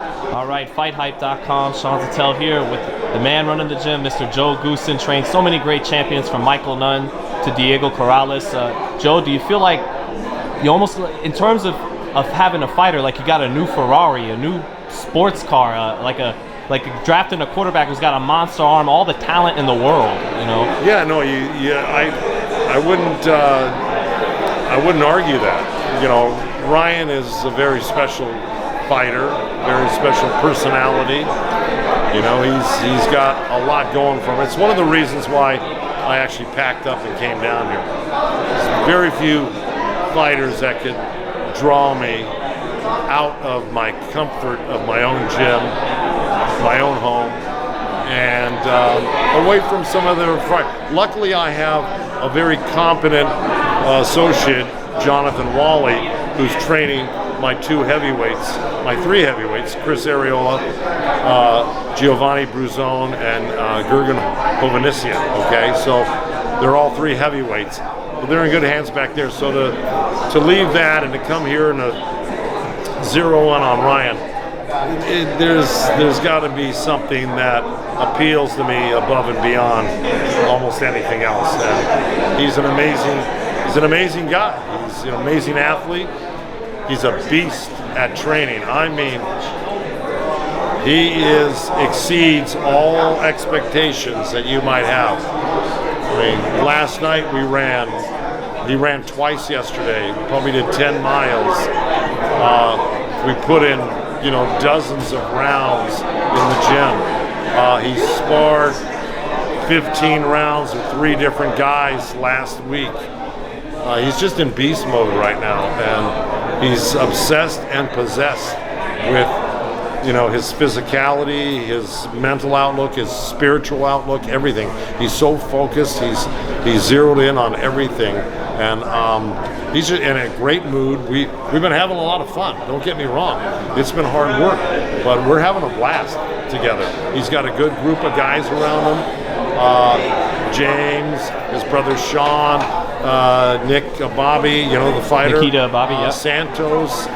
All right, FightHype.com. Sean Zattel here with the man running the gym, Mr. Joe Goossen. Trained so many great champions from Michael Nunn to Diego Corrales. Joe, do you feel like you almost, in terms of having a fighter, like you got a new Ferrari, a new sports car, like drafting a quarterback who's got a monster arm, all the talent in the world, you know? Yeah, no, I wouldn't argue that. You know, Ryan is a very special fighter, very special personality. You know, he's got a lot going for him. It's one of the reasons why I actually packed up and came down here. There's very few fighters that could draw me out of my comfort of my own gym, my own home, and away from some other fighters. Luckily, I have a very competent associate, Jonathan Wally, who's training my two heavyweights, my three heavyweights, Chris Arreola, Giovanni Bruzone, and Gergen Hovhannissian, okay? So they're all three heavyweights. But they're in good hands back there. So to leave that and to come here and to zero in on Ryan, there's got to be something that appeals to me above and beyond almost anything else. And he's an amazing guy. He's an amazing athlete. He's a beast at training. I mean, he exceeds all expectations that you might have. I mean, last night he ran twice yesterday, probably did 10 miles. We put in, dozens of rounds in the gym. He sparred 15 rounds with 3 different guys last week. He's just in beast mode right now, and he's obsessed and possessed with, his physicality, his mental outlook, his spiritual outlook, everything. He's so focused. He's zeroed in on everything, and he's just in a great mood. We've been having a lot of fun. Don't get me wrong. It's been hard work, but we're having a blast together. He's got a good group of guys around him. James, his brother Sean, Nick Bobby, the fighter. Nikita Bobby, yeah. Santos,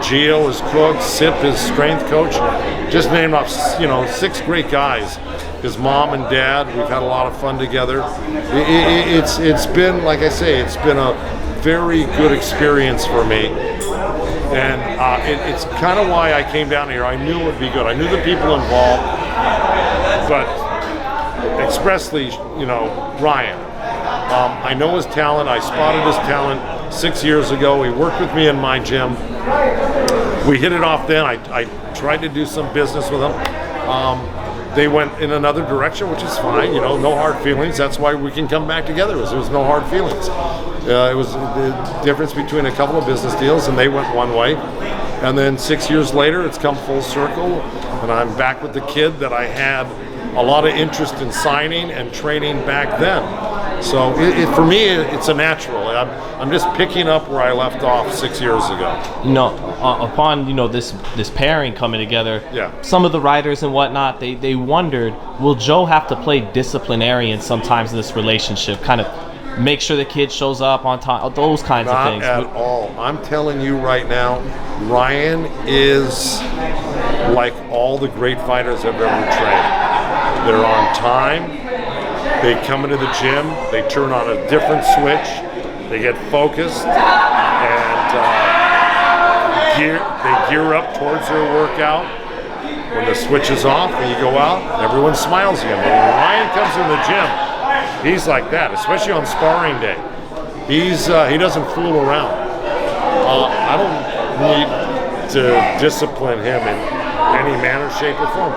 Gio, his cook, Sip, his strength coach. Just named off, 6 great guys. His mom and dad, we've had a lot of fun together. It's been, like I say, it's been a very good experience for me. And it's kind of why I came down here. I knew it would be good. I knew the people involved, but expressly, Ryan. I know his talent. I spotted his talent 6 years ago. He worked with me in my gym. We hit it off then. I tried to do some business with him. They went in another direction, which is fine. No hard feelings. That's why we can come back together. There was no hard feelings. It was the difference between a couple of business deals, and they went one way. And then 6 years later, it's come full circle, and I'm back with the kid that I had a lot of interest in signing and training back then. So for me, it's a natural. I'm just picking up where I left off 6 years ago. Upon this pairing coming together, yeah. Some of the writers and whatnot, they wondered, will Joe have to play disciplinarian sometimes in this relationship? Kind of make sure the kid shows up on time, those kinds of things. Not at all. I'm telling you right now, Ryan is like all the great fighters I've ever trained. They're on time. They come into the gym. They turn on a different switch. They get focused, and they gear up towards their workout. When the switch is off and you go out, everyone smiles again. But when Ryan comes in the gym, he's like that, especially on sparring day. He doesn't fool around. I don't need to discipline him in any manner, shape, or form.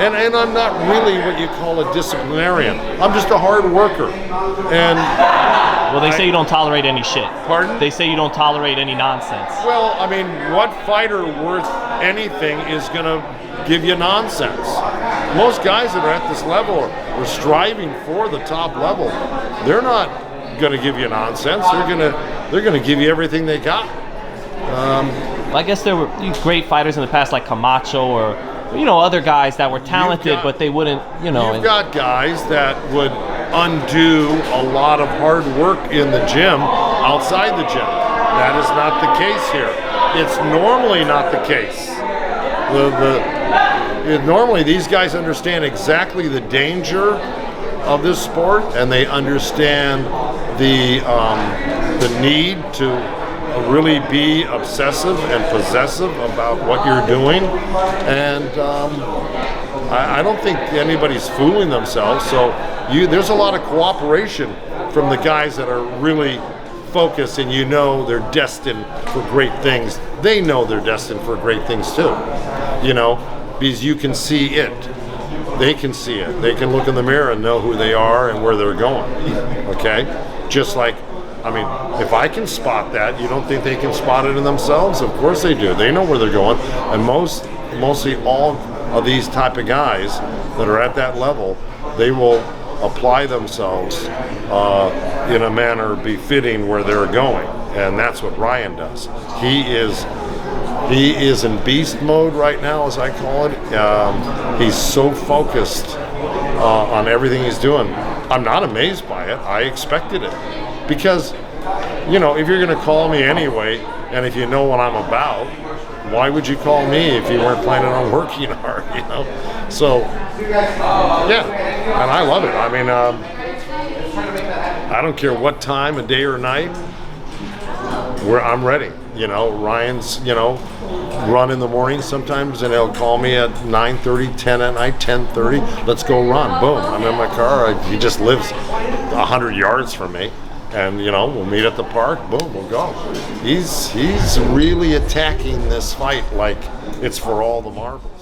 And I'm not really what you call a disciplinarian. I'm just a hard worker. And well, they say you don't tolerate any shit. Pardon? They say you don't tolerate any nonsense. Well, I mean, what fighter worth anything is going to give you nonsense? Most guys that are at this level or striving for the top level, they're not going to give you nonsense. They're going to give you everything they got. I guess there were great fighters in the past, like Camacho or other guys that were talented, but they wouldn't. You've got guys that would undo a lot of hard work in the gym outside the gym. That is not the case here. It's normally not the case. Normally these guys understand exactly the danger of this sport, and they understand the need to really be obsessive and possessive about what you're doing, and I don't think anybody's fooling themselves. So there's a lot of cooperation from the guys that are really focused, and they're destined for great things. They know they're destined for great things too, because you can see it. They can see it. They can look in the mirror and know who they are and where they're going. Okay? Just like, if I can spot that, you don't think they can spot it in themselves? Of course they do. They know where they're going. And mostly all of these type of guys that are at that level, they will apply themselves in a manner befitting where they're going. And that's what Ryan does. He is in beast mode right now, as I call it. He's so focused on everything he's doing. I'm not amazed by it. I expected it. Because, if you're going to call me anyway, and if you know what I'm about, why would you call me if you weren't planning on working hard, So, yeah, and I love it. I don't care what time of day or night, I'm ready. Ryan's, run in the morning sometimes, and he'll call me at 9:30, 10 at night, 10:30. Let's go run. Boom. I'm in my car. He just lives 100 yards from me. And, we'll meet at the park. Boom, we'll go. He's really attacking this fight like it's for all the marbles.